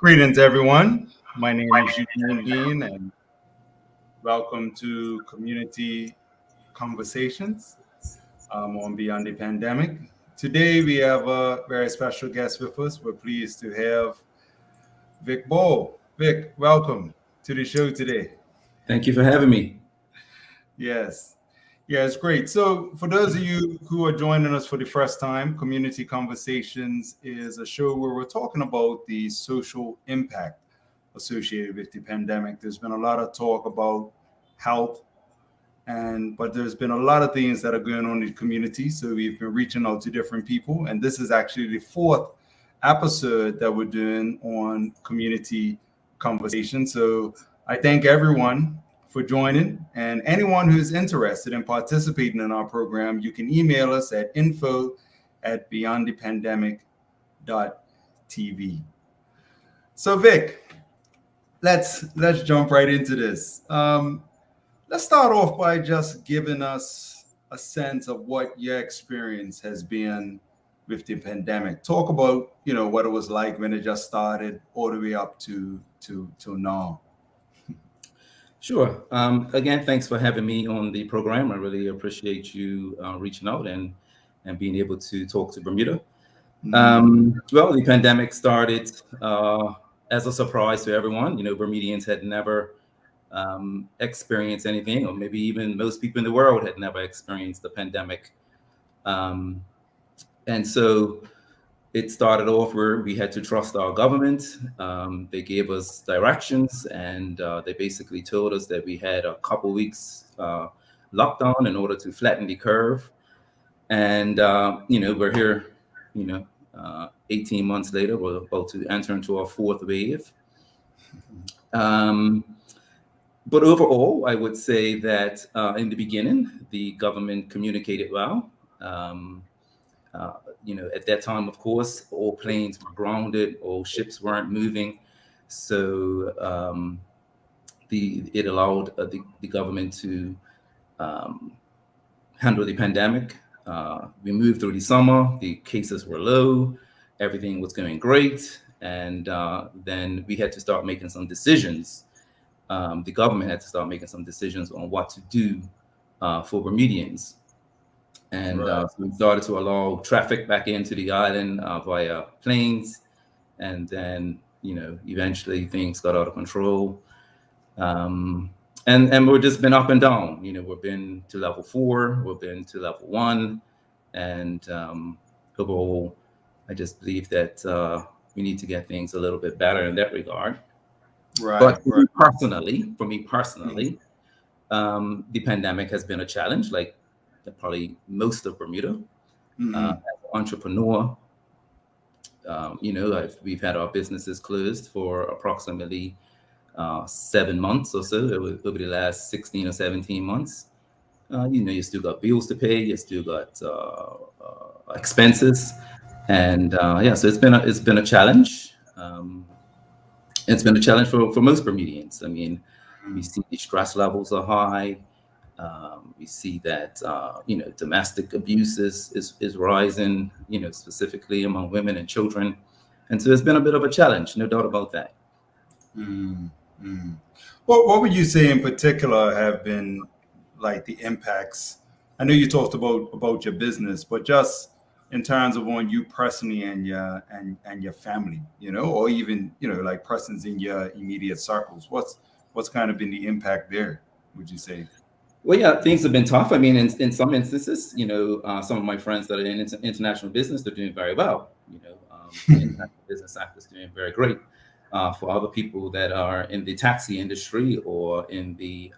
Greetings, everyone. My name is Eugene Bean, and welcome to Community Conversations on Beyond the Pandemic. Today, we have a very special guest with us. We're pleased to have Vic Ball. Vic, welcome to the show today. Thank you for having me. Yes. Yeah, it's great. So, for those of you who are joining us for the first time, Community Conversations is a show where we're talking about the social impact associated with the pandemic. There's been a lot of talk about health, and but there's been a lot of things that are going on in the community. So we've been reaching out to different people, and this is actually the fourth episode that we're doing on community conversation. So I thank everyone for joining, and anyone who's interested in participating in our program, you can email us at info@beyondthepandemic.tv. So Vic, let's jump right into this. Let's start off by just giving us a sense of what your experience has been with the pandemic. Talk about what it was like when it just started, all the way up to now. Sure. Again, thanks for having me on the program. I really appreciate you reaching out and being able to talk to Bermuda. Well, the pandemic started as a surprise to everyone. Bermudians had never experienced anything, or maybe even most people in the world had never experienced the pandemic. And so it started off where we had to trust our government. They gave us directions, and they basically told us that we had a couple weeks lockdown in order to flatten the curve. And we're here, 18 months later, we're about to enter into our fourth wave. But overall, I would say that in the beginning, the government communicated well. At that time, of course, all planes were grounded, all ships weren't moving. So it allowed the government to handle the pandemic. We moved through the summer, the cases were low, everything was going great. And then we had to start making some decisions. The government had to start making some decisions on what to do for Bermudians. And Right. so we started to allow traffic back into the island via planes. And then, eventually things got out of control. And we've just been up and down. We've been to level 4, we've been to level 1. And overall, I just believe that we need to get things a little bit better in that regard. Right. But Right. for me personally, the pandemic has been a challenge, like probably most of Bermuda. As an entrepreneur, we've had our businesses closed for approximately 7 months or so over the last 16 or 17 months. You still got bills to pay, you still got expenses, and so it's been a challenge. It's been a challenge for most Bermudians. I mean, we see the stress levels are high. We see that domestic abuse is rising, specifically among women and children, and so it's been a bit of a challenge, no doubt about that. What would you say in particular have been like the impacts? I know you talked about your business, but just in terms of on you personally and your family, or even like persons in your immediate circles. What's kind of been the impact there? Would you say? Well, yeah, things have been tough. I mean, in some instances, some of my friends that are in international business, they're doing very well. The international business sector is doing very great. For other people that are in the taxi industry or in the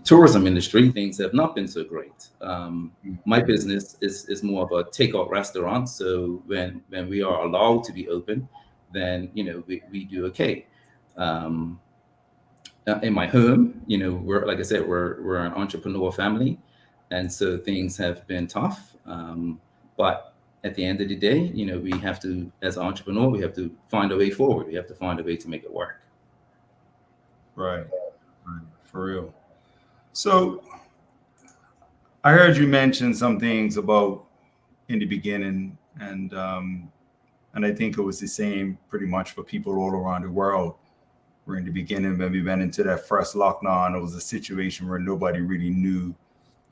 tourism industry, things have not been so great. My business is more of a takeout restaurant. So when we are allowed to be open, then we do okay. In my home, we're, like I said, we're an entrepreneur family, and so things have been tough. But at the end of the day, we have to, as an entrepreneur, we have to find a way forward. We have to find a way to make it work. Right. For real. So I heard you mention some things about in the beginning, and And I think it was the same pretty much for people all around the world. Where in the beginning, when we went into that first lockdown, it was a situation where nobody really knew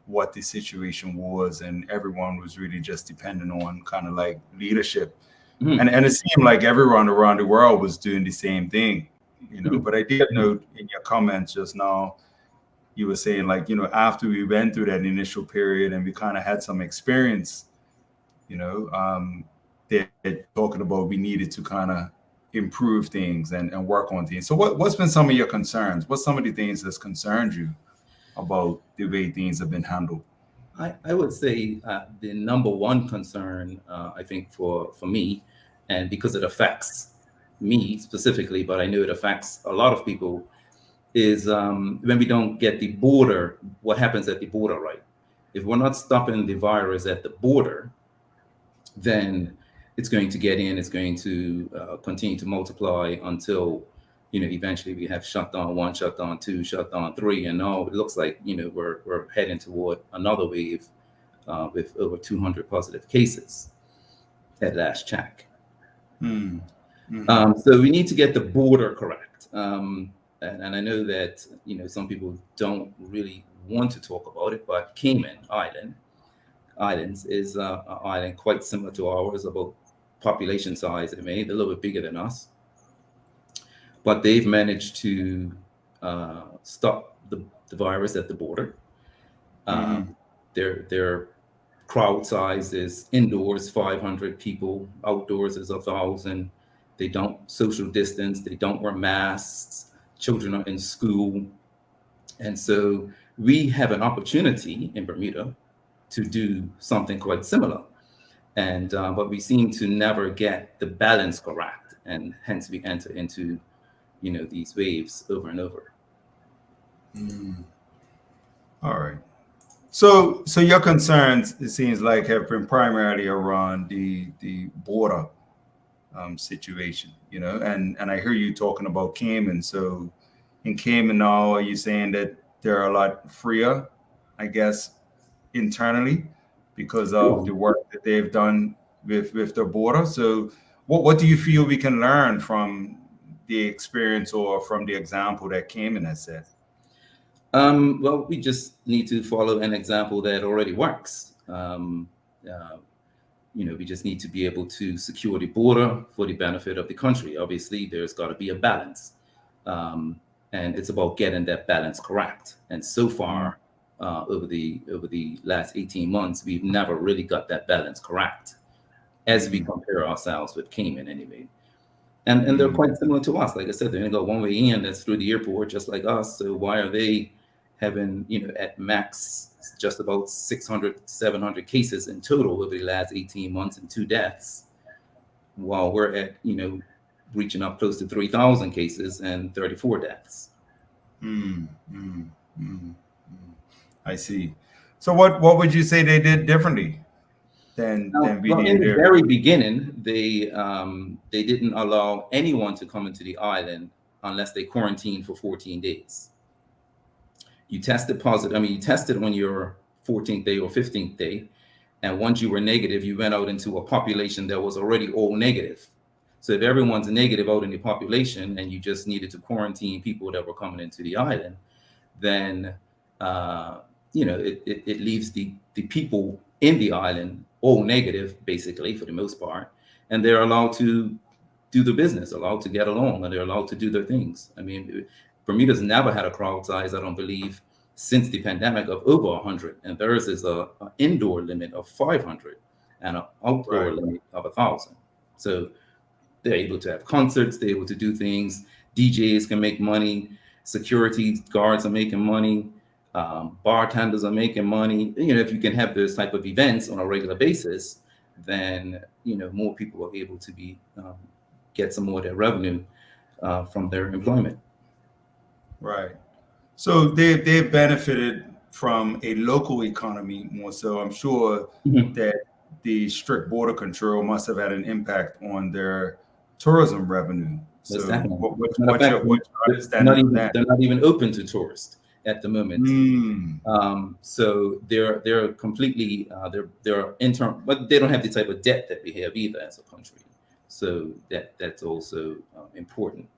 what the situation was, and everyone was really just depending on kind of like leadership. Mhm. And it seemed like everyone around the world was doing the same thing, you know. Mhm. But I did note in your comments just now, you were saying like, you know, after we went through that initial period and we kind of had some experience, you know, they're talking about we needed to kind of improve things and work on things. So what's been some of your concerns? What's some of the things that's concerned you about the way things have been handled? I would say the number one concern, I think for me, and because it affects me specifically, but I know it affects a lot of people, is when we don't get the border, what happens at the border, right? If we're not stopping the virus at the border, then it's going to get in, it's going to continue to multiply until, you know, eventually we have shutdown one, shutdown two, shutdown three, and now it looks like, you know, we're heading toward another wave with over 200 positive cases at last check. Hmm. So we need to get the border correct. And I know that, you know, some people don't really want to talk about it, but Cayman Islands is an island quite similar to ours, about population size. I mean, they're a little bit bigger than us, but they've managed to stop the virus at the border. Their crowd size is indoors 500 people, outdoors is 1,000. They don't social distance, they don't wear masks, children are in school. And so we have an opportunity in Bermuda to do something quite similar. And but we seem to never get the balance correct, and hence we enter into, you know, these waves over and over. All right. So your concerns, it seems like, have been primarily around the border situation, you know, and I hear you talking about Cayman. So in Cayman now, are you saying that they're a lot freer, I guess, internally because of Sure. the work that they've done with their border? So what do you feel we can learn from the experience or from the example that Cayman has set? Well, we just need to follow an example that already works. Uh, you know, we just need to be able to secure the border for the benefit of the country. Obviously, there's got to be a balance, and it's about getting that balance correct. And so far, over the last 18 months, we've never really got that balance correct, as we compare ourselves with Cayman, anyway. And they're quite similar to us. Like I said, they only got one way in, that's through the airport, just like us. So why are they having, you know, at max just about 600, 700 cases in total over the last 18 months and 2 deaths, while we're at, you know, reaching up close to 3,000 cases and 34 deaths? I see. So what would you say they did differently than we Well, in did the here? very beginning, they didn't allow anyone to come into the island unless they quarantined for 14 days. You tested positive. I mean, you tested on your 14th day or 15th day, and once you were negative, you went out into a population that was already all negative. So if everyone's negative out in the population, and you just needed to quarantine people that were coming into the island, then you know, it leaves the people in the island all negative, basically, for the most part, and they're allowed to do the business, allowed to get along, and they're allowed to do their things. I mean, Bermuda's never had a crowd size, I don't believe, since the pandemic, of over 100, and theirs is a indoor limit of 500 and an outdoor Right. limit of 1,000. So they're able to have concerts, they're able to do things. DJs can make money, security guards are making money, bartenders are making money. You know, if you can have those type of events on a regular basis, then, you know, more people are able to be get some more of their revenue from their employment. Right. So they've benefited from a local economy more so. I'm sure Mhm. that the strict border control must have had an impact on their tourism revenue. Most So definitely. As a matter of what's fact, your understanding of that? they're not even open to tourists at the moment. Mm, So they're completely they're internal, but they don't have the type of debt that we have either as a country. So that's also important.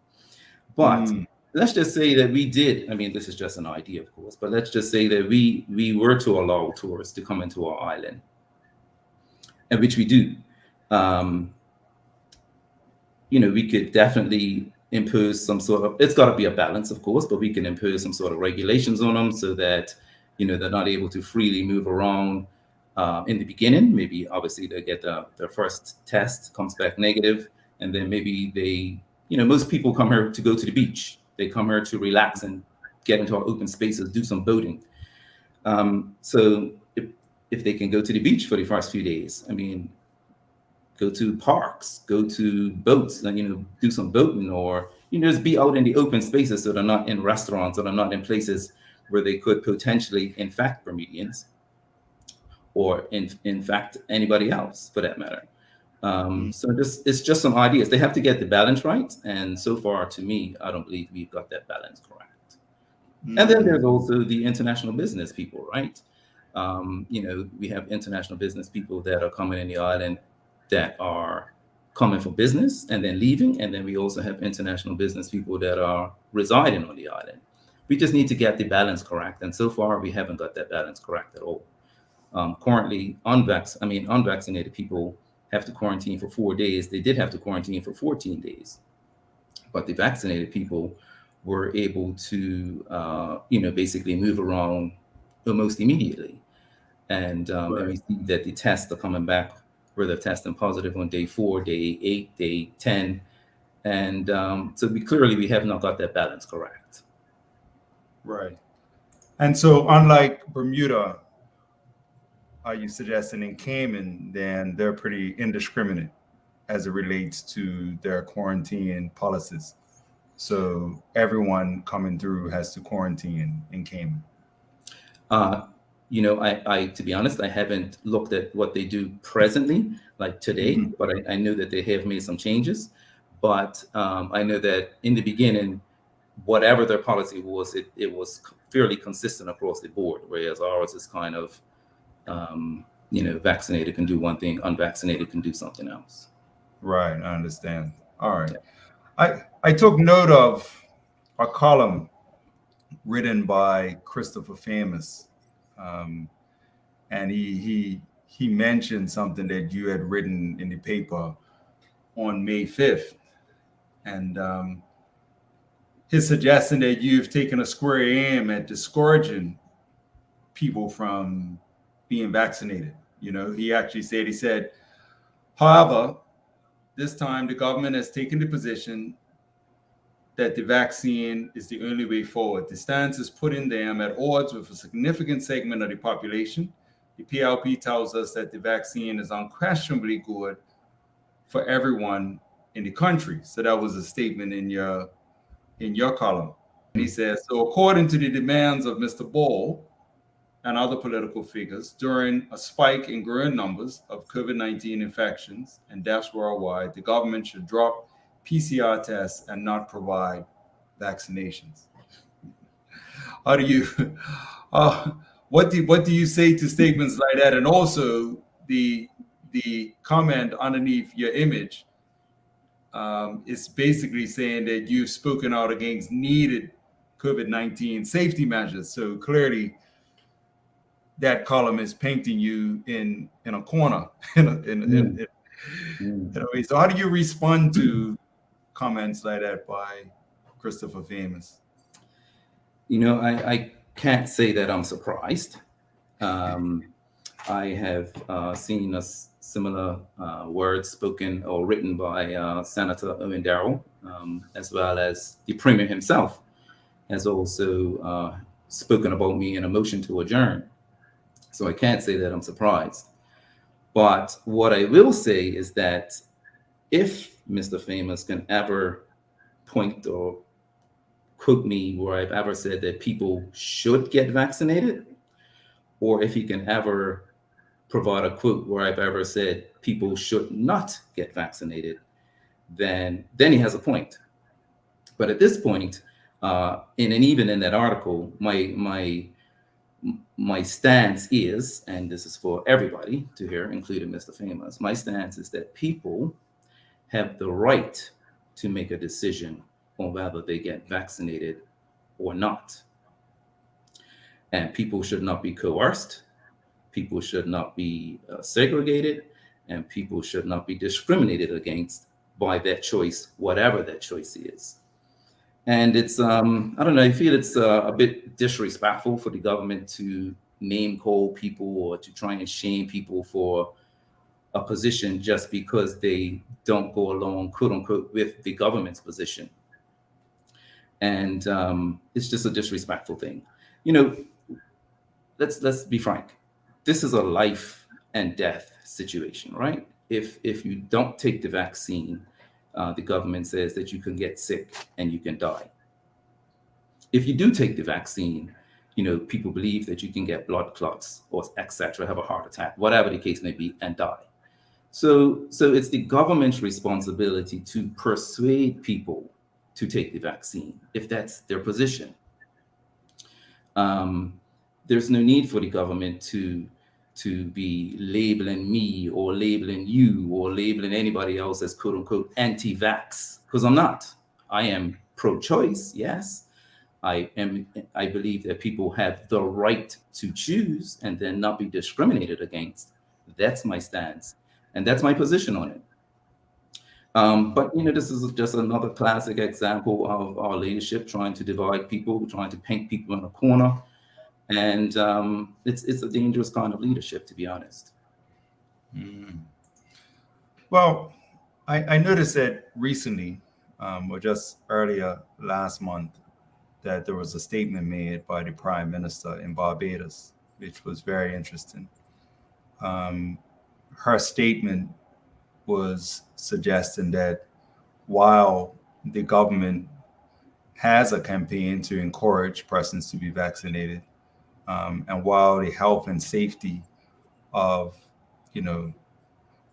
But let's just say that we did. I mean, this is just an idea, of course. But let's just say that we were to allow tourists to come into our island, and which we do. Um, we could definitely impose some sort of, it's got to be a balance, of course, but we can impose some sort of regulations on them so that, they're not able to freely move around in the beginning. Maybe obviously they get their first test, comes back negative, and then maybe they, most people come here to go to the beach. They come here to relax and get into our open spaces, do some boating. So if they can go to the beach for the first few days, I mean, go to parks, go to boats, and do some boating, or just be out in the open spaces, so they're not in restaurants, or they're not in places where they could potentially infect Bermudians, or in fact anybody else for that matter. So it's just some ideas. They have to get the balance right, and so far, to me, I don't believe we've got that balance correct. And then there's also the international business people, right? We have international business people that are coming in the island, that are coming for business and then leaving. And then we also have international business people that are residing on the island. We just need to get the balance correct. And so far, we haven't got that balance correct at all. Currently, unvaccinated people have to quarantine for 4 days. They did have to quarantine for 14 days. But the vaccinated people were able to, basically move around almost immediately. And we see that the tests are coming back, where they're testing positive on day 4, day 8, day 10. And so we have not got that balance correct. Right. And so unlike Bermuda, are you suggesting in Cayman, then they're pretty indiscriminate as it relates to their quarantine policies? So everyone coming through has to quarantine in Cayman. I to be honest, I haven't looked at what they do presently, like today, but I know that they have made some changes. But I know that in the beginning, whatever their policy was, it was fairly consistent across the board, whereas ours is kind of, vaccinated can do one thing, unvaccinated can do something else. Right, I understand. All right. Yeah. I took note of a column written by Christopher Famous. And he mentioned something that you had written in the paper on May 5th. And his suggestion that you've taken a square aim at discouraging people from being vaccinated. He actually said, however, this time the government has taken the position that the vaccine is the only way forward. The stance is putting them at odds with a significant segment of the population. The PLP tells us that the vaccine is unquestionably good for everyone in the country. So that was a statement in your column. And he says, so according to the demands of Mr. Ball and other political figures, during a spike in growing numbers of COVID-19 infections and deaths worldwide, the government should drop PCR tests and not provide vaccinations. How do you, what do you say to statements like that? And also the comment underneath your image is basically saying that you've spoken out against needed COVID-19 safety measures. So clearly, that column is painting you in a corner. In a way. So how do you respond to comments like that by Christopher Famous? I can't say that I'm surprised. I have seen a similar words spoken or written by Senator Owen Darrell, as well as the Premier himself has also spoken about me in a motion to adjourn. So I can't say that I'm surprised. But what I will say is that if Mr. Famous can ever point or quote me where I've ever said that people should get vaccinated, or if he can ever provide a quote where I've ever said people should not get vaccinated, then he has a point. But at this point, even in that article, my stance is, and this is for everybody to hear, including Mr. Famous, my stance is that people have the right to make a decision on whether they get vaccinated or not. And people should not be coerced, people should not be segregated, and people should not be discriminated against by that choice, whatever that choice is. And it's, I don't know, I feel it's a bit disrespectful for the government to name call people or to try and shame people for a position just because they don't go along, quote unquote, with the government's position. And it's just a disrespectful thing. You know, let's be frank. This is a life and death situation, right? If you don't take the vaccine, the government says that you can get sick and you can die. If you do take the vaccine, you know, people believe that you can get blood clots or etc., have a heart attack, whatever the case may be, and die. So it's the government's responsibility to persuade people to take the vaccine if that's their position. There's no need for the government to be labeling me or labeling you or labeling anybody else as quote unquote anti-vax, because I'm not. I am pro-choice, yes. I believe that people have the right to choose and then not be discriminated against. That's my stance, and that's my position on it. But you know, this is just another classic example of our leadership trying to divide people, trying to paint people in a corner, and it's a dangerous kind of leadership, to be honest. Well, I noticed that recently, or just earlier last month, that there was a statement made by the Prime Minister in Barbados, which was very interesting. Her statement was suggesting that while the government has a campaign to encourage persons to be vaccinated, and while the health and safety of, you know,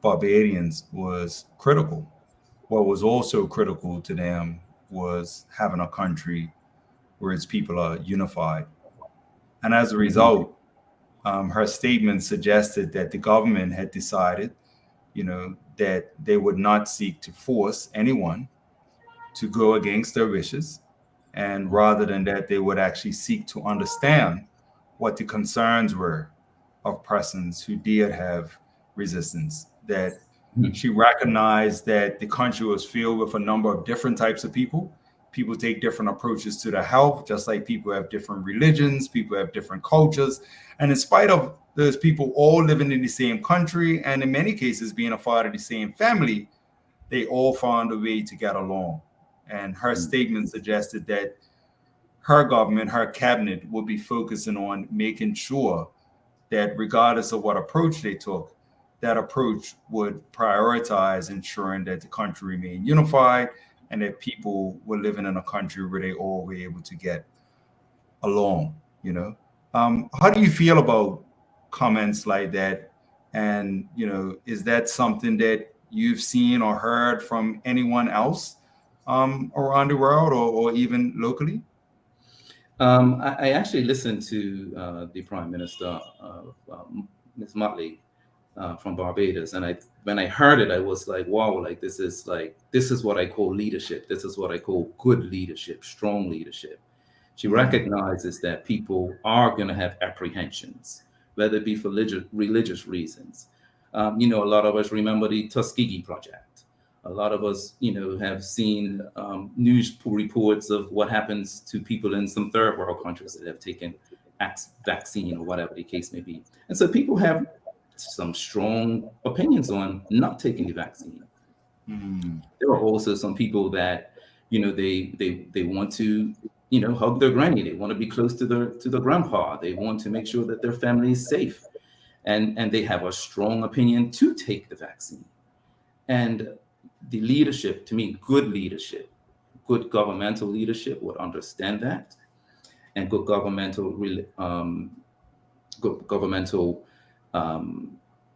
Barbadians was critical, what was also critical to them was having a country where its people are unified. And as a result, her statement suggested that the government had decided, you know, that they would not seek to force anyone to go against their wishes. And rather than that, they would actually seek to understand what the concerns were of persons who did have resistance. That she recognized that the country was filled with a number of different types of people. People take different approaches to their health, just like people have different religions, people have different cultures. And in spite of those people all living in the same country, and in many cases being a part of the same family, they all found a way to get along. And her statement suggested that her government, her cabinet, would be focusing on making sure that regardless of what approach they took, that approach would prioritize ensuring that the country remained unified and that people were living in a country where they all were able to get along, you know. How do you feel about comments like that? And, you know, is that something that you've seen or heard from anyone else around the world or even locally? I actually listened to the Prime Minister, Ms. Motley, from Barbados, and when I heard it, I was like, wow, this is what I call leadership. This is what I call good leadership, strong leadership. She recognizes that people are going to have apprehensions, whether it be for religious reasons. You know, a lot of us remember the Tuskegee Project. A lot of us, you know, have seen news reports of what happens to people in some third world countries that have taken vaccine or whatever the case may be. And so people have some strong opinions on not taking the vaccine. There are also some people that, you know, they want to, you know, hug their granny. They want to be close to the grandpa. They want to make sure that their family is safe, and they have a strong opinion to take the vaccine. And the leadership, to me, good leadership, good governmental leadership would understand that, and good governmental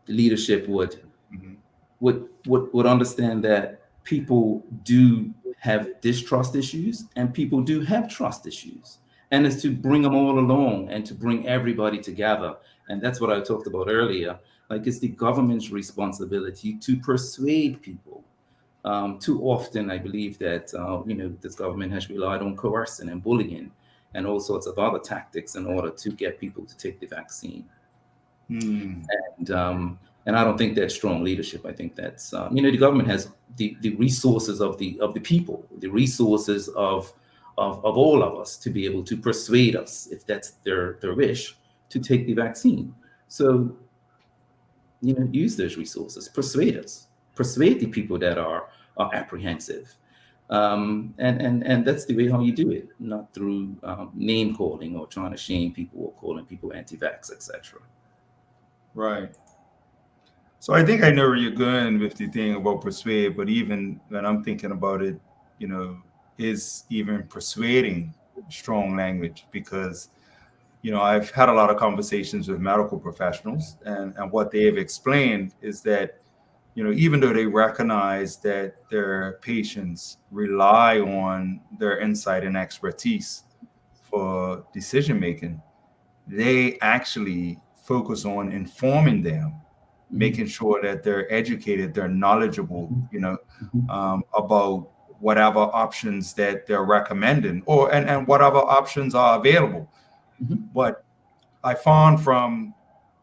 leadership would understand that people do have distrust issues and people do have trust issues, and it's to bring them all along and to bring everybody together. And that's what I talked about earlier. Like, it's the government's responsibility to persuade people Too often, I believe that this government has relied on coercing and bullying and all sorts of other tactics in order to get people to take the vaccine. Mm. And I don't think that's strong leadership. I think that's the government has the resources of the people, the resources of all of us to be able to persuade us, if that's their wish, to take the vaccine. So use those resources, persuade us, persuade the people that are apprehensive. And that's the way how you do it, not through name calling or trying to shame people or calling people anti-vax, etc. Right. So I think I know where you're going with the thing about persuade, but even when I'm thinking about it, is even persuading strong language, because I've had a lot of conversations with medical professionals, and what they've explained is that even though they recognize that their patients rely on their insight and expertise for decision making, they actually focus on informing them, making sure that they're educated, they're knowledgeable, about whatever options that they're recommending, and whatever options are available. But I found from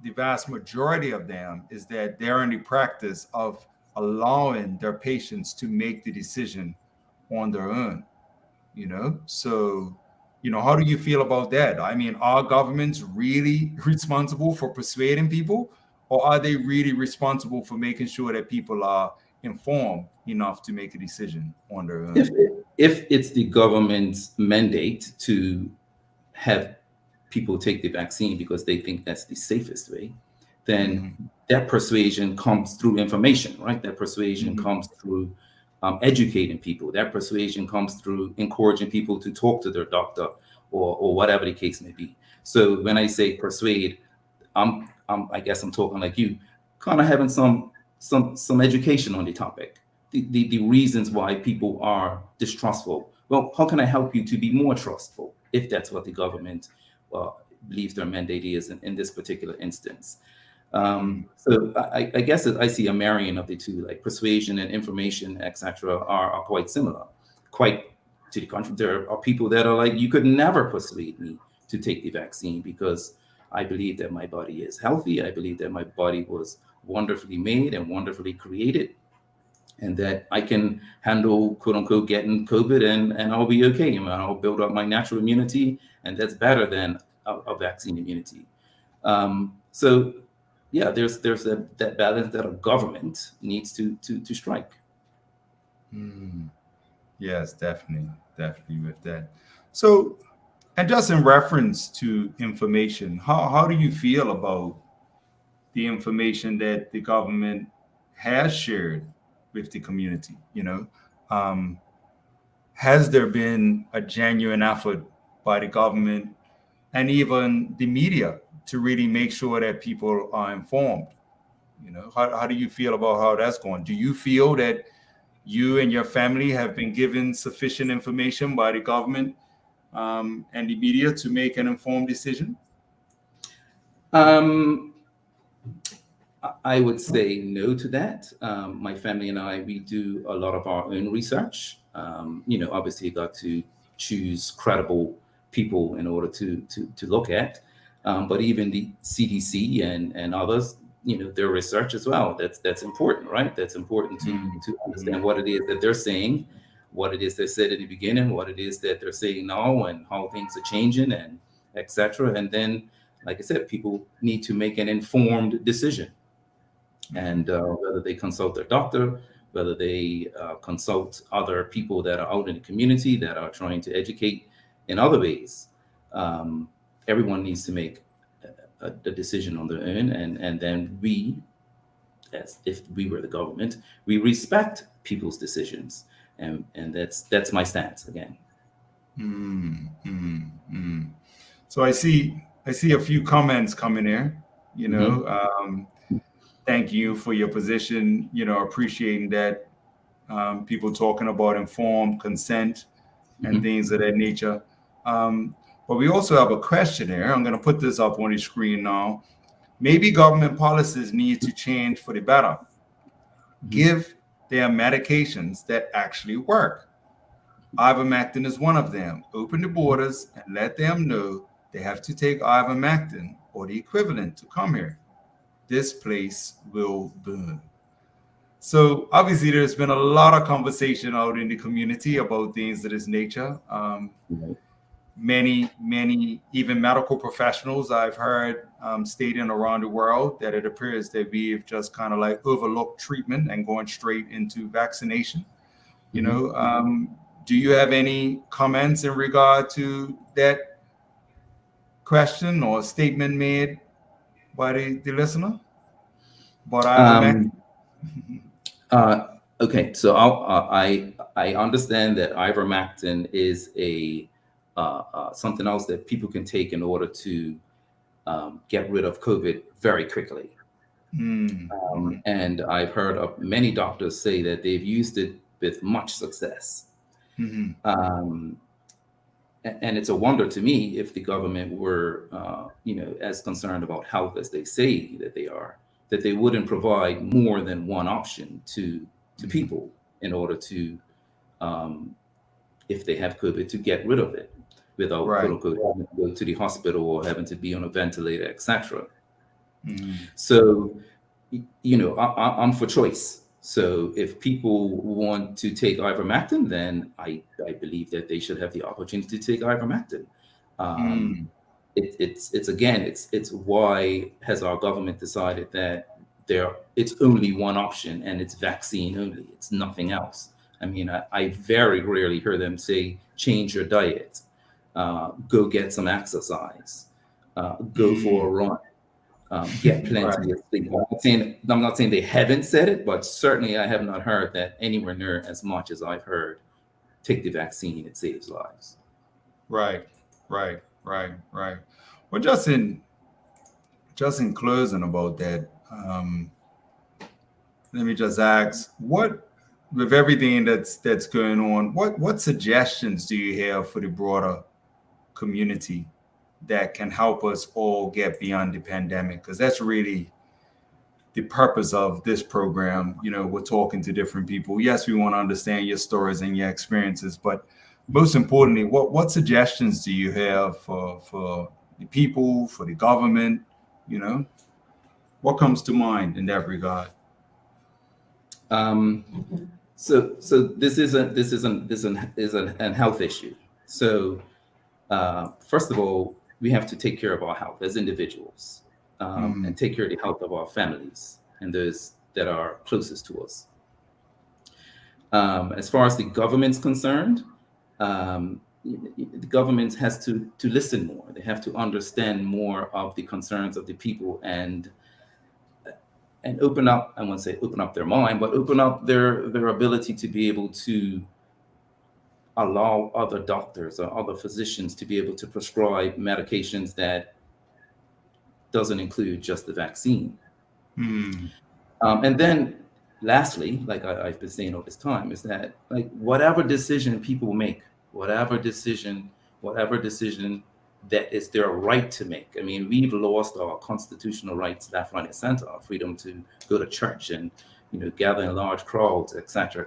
the vast majority of them is that they're in the practice of allowing their patients to make the decision on their own. So how do you feel about that? I mean, are governments really responsible for persuading people, or are they really responsible for making sure that people are informed enough to make a decision on their own? If it's the government's mandate to have people take the vaccine because they think that's the safest way, then that persuasion comes through information, right? That persuasion comes through educating people. That persuasion comes through encouraging people to talk to their doctor or whatever the case may be. So when I say persuade, I guess I'm talking like you, kind of having some education on the topic, the reasons why people are distrustful. Well, how can I help you to be more trustful, if that's what the government believes their mandate is in this particular instance? So I guess I see a marrying of the two, like persuasion and information, etc., are quite similar. Quite to the contrary, there are people that are like, you could never persuade me to take the vaccine because I believe that my body is healthy. I believe that my body was wonderfully made and wonderfully created, and that I can handle, quote unquote, getting COVID and I'll be okay. And I'll build up my natural immunity, and that's better than a vaccine immunity. So yeah, there's that balance that a government needs to strike. Yes, definitely with that. So, and just in reference to information, how do you feel about the information that the government has shared with the community? Has there been a genuine effort by the government and even the media to really make sure that people are informed? How do you feel about how that's going? Do you feel that you and your family have been given sufficient information by the government and the media to make an informed decision? I would say no to that. My family and I, we do a lot of our own research. Obviously, you got to choose credible people in order to look at. But even the CDC and others, their research as well. That's important, right? That's important to understand what it is that they're saying, what it is they said at the beginning, what it is that they're saying now, and how things are changing, and etc. And then, like I said, people need to make an informed decision. And whether they consult their doctor, whether they consult other people that are out in the community that are trying to educate in other ways, everyone needs to make a decision on their own. And then we, as if we were the government, we respect people's decisions. And that's my stance again. So I see a few comments coming here, thank you for your position, appreciating that, people talking about informed consent and things of that nature. But we also have a question here. I'm going to put this up on the screen now. Maybe government policies need to change for the better. Give there are medications that actually work. Ivermectin is one of them. Open the borders and let them know they have to take ivermectin or the equivalent to come here. This place will boom. So obviously, there's been a lot of conversation out in the community about things of this nature. Right. Many, even medical professionals I've heard stating around the world that it appears that we've just kind of like overlooked treatment and going straight into vaccination. You know, do you have any comments in regard to that question or statement made by the listener about ivermectin? Um, okay, so I understand that ivermectin is a something else that people can take in order to get rid of COVID very quickly. And I've heard of many doctors say that they've used it with much success. Um, and it's a wonder to me if the government were, as concerned about health as they say that they are, that they wouldn't provide more than one option to people in order to, if they have COVID, to get rid of it without quote unquote having to go to the hospital or having to be on a ventilator, etc. So, I'm for choice. So if people want to take ivermectin, then I believe that they should have the opportunity to take ivermectin. It's why has our government decided that it's only one option and it's vaccine only. It's nothing else. I mean, I very rarely hear them say change your diet, go get some exercise, go for a run. Get plenty of sleep. I'm not saying they haven't said it, but certainly I have not heard that anywhere near as much as I've heard. Take the vaccine; it saves lives. Right. Well, just in closing about that, let me just ask, what, with everything that's going on, what suggestions do you have for the broader community that can help us all get beyond the pandemic? Because that's really the purpose of this program. We're talking to different people. Yes, we want to understand your stories and your experiences, but most importantly, what suggestions do you have for the people, for the government? What comes to mind in that regard? So this is an health issue. So first of all, we have to take care of our health as individuals, and take care of the health of our families and those that are closest to us. As far as the government's concerned, the government has to listen more. They have to understand more of the concerns of the people and open up, I won't say open up their mind, but open up their ability to be able to allow other doctors or other physicians to be able to prescribe medications that doesn't include just the vaccine. And then lastly, like I've been saying all this time, is that like whatever decision people make, whatever decision that is their right to make. I mean, we've lost our constitutional rights left, right, and center, our freedom to go to church and gather in large crowds, etc.,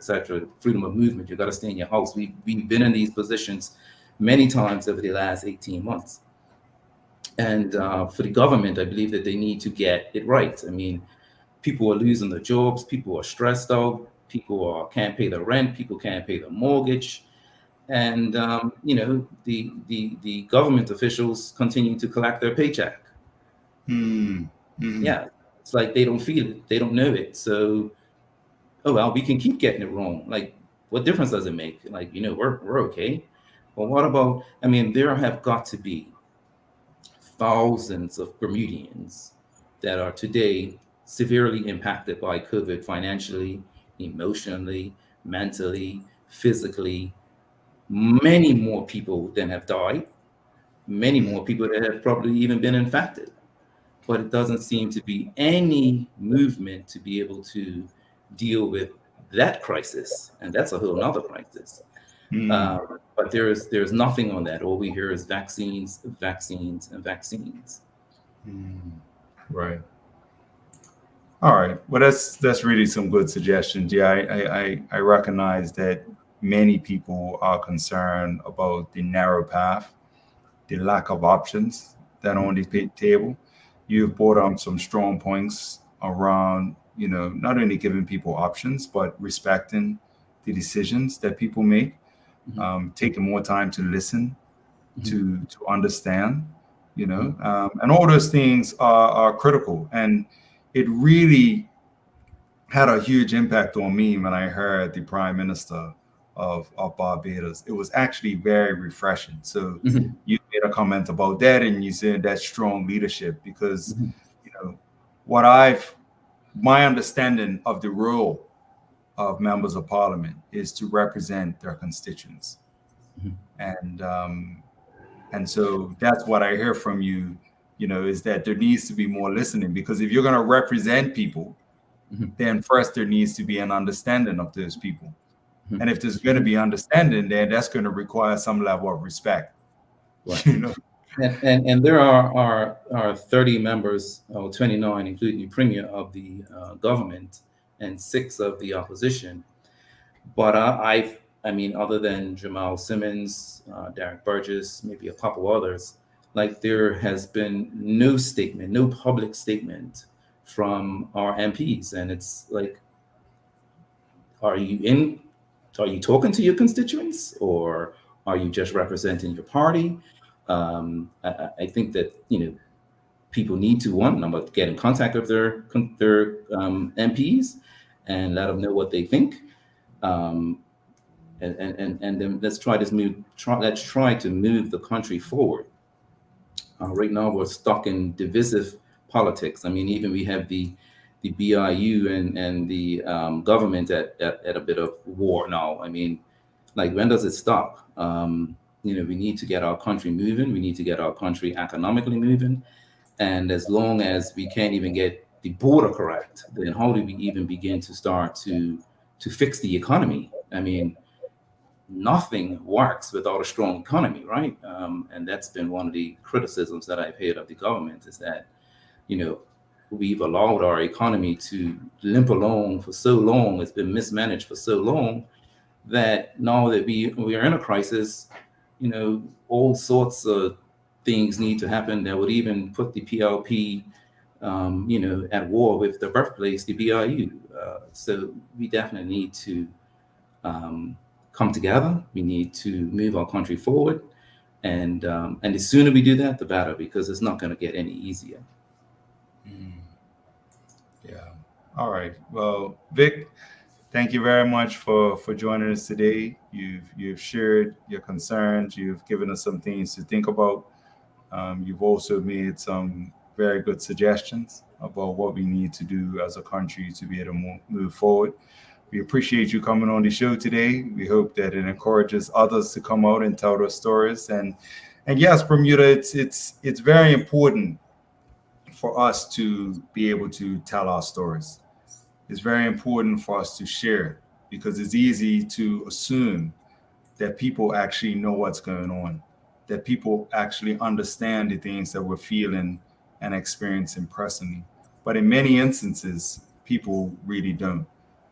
freedom of movement. You got to stay in your house. We've been in these positions many times over the last 18 months. And for the government, I believe that they need to get it right. I mean, people are losing their jobs. People are stressed out. People can't pay their rent. People can't pay their mortgage. And, the government officials continue to collect their paycheck. Yeah, it's like they don't feel it. They don't know it. So, oh, well, we can keep getting it wrong. Like, what difference does it make? Like, we're okay. But what about, I mean, there have got to be thousands of Bermudians that are today severely impacted by COVID financially, emotionally, mentally, physically. Many more people than have died, many more people that have probably even been infected. But it doesn't seem to be any movement to be able to deal with that crisis. And that's a whole nother crisis. But there's nothing on that. All we hear is vaccines, vaccines, and vaccines. Right. All right. Well, that's really some good suggestions. Yeah, I recognize that many people are concerned about the narrow path, the lack of options that are on the table. You've brought on some strong points around, not only giving people options, but respecting the decisions that people make, Mhm. taking more time to listen, Mhm. to understand, Mhm. and all those things are critical. And it really had a huge impact on me when I heard the Prime Minister of Barbados. It was actually very refreshing. So Mhm. you made a comment about that, and you said that strong leadership because Mhm. you know what I've my understanding of the role of members of parliament is to represent their constituents, Mhm. and so that's what I hear from you. Is that there needs to be more listening, because if you're going to represent people, Mhm. then first there needs to be an understanding of those people. Mhm. And if there's going to be understanding, then that's going to require some level of respect. Right. you know And there are 30 members, or 29, including the premier of the government, and 6 of the opposition. But I mean, other than Jamal Simmons, Derek Burgess, maybe a couple others, like there has been no statement, no public statement from our MPs, and it's like, are you in? Are you talking to your constituents, or are you just representing your party? I think that people need to, one number, get in contact with their MPs and let them know what they think. Um, and then let's try to move the country forward. Right now we're stuck in divisive politics. I mean, even we have the BIU and the government at a bit of war now. I mean, like, when does it stop? We need to get our country moving. We need to get our country economically moving. And as long as we can't even get the border correct, then how do we even begin to start to fix the economy? I mean, nothing works without a strong economy, right? And that's been one of the criticisms that I've heard of the government, is that you know we've allowed our economy to limp along for so long. It's been mismanaged for so long that now that we are in a crisis, all sorts of things need to happen that would even put the PLP, at war with the birthplace, the BIU. So we definitely need to um, come together. We need to move our country forward, and the sooner we do that, the better, because it's not going to get any easier. Mm, yeah. All right. Well, Vic, thank you very much for joining us today. You've shared your concerns. You've given us some things to think about. You've also made some very good suggestions about what we need to do as a country to be able to move forward. We appreciate you coming on the show today. We hope that it encourages others to come out and tell their stories. And yes, Bermuda, it's very important for us to be able to tell our stories. It's very important for us to share, because it's easy to assume that people actually know what's going on, that people actually understand the things that we're feeling and experiencing presently. But in many instances, people really don't.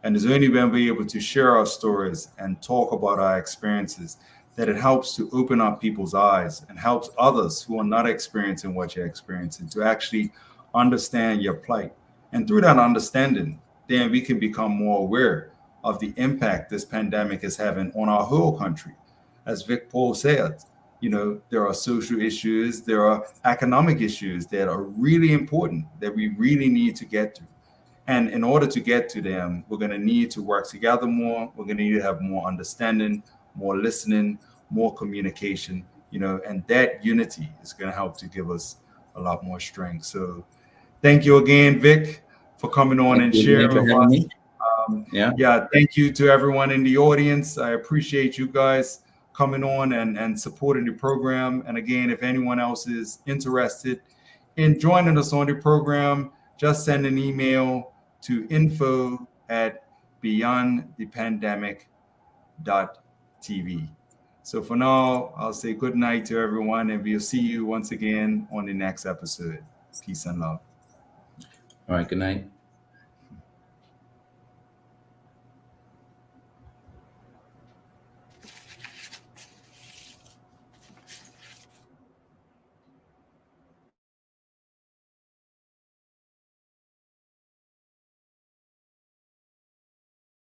And it's only when we're able to share our stories and talk about our experiences that it helps to open up people's eyes and helps others who are not experiencing what you're experiencing to actually understand your plight. And through that understanding, then we can become more aware of the impact this pandemic is having on our whole country. As Vic Ball said, there are social issues, there are economic issues that are really important that we really need to get to. And in order to get to them, we're going to need to work together more. We're going to need to have more understanding, more listening, more communication, and that unity is going to help to give us a lot more strength. So thank you again, Vic, for coming on Thank and you again sharing for with having us. me. Yeah. Yeah, thank you to everyone in the audience. I appreciate you guys coming on and supporting the program. And again, if anyone else is interested in joining us on the program, just send an email to info@beyondthepandemic.tv. So for now, I'll say good night to everyone, and we'll see you once again on the next episode. Peace and love. All right. Good night.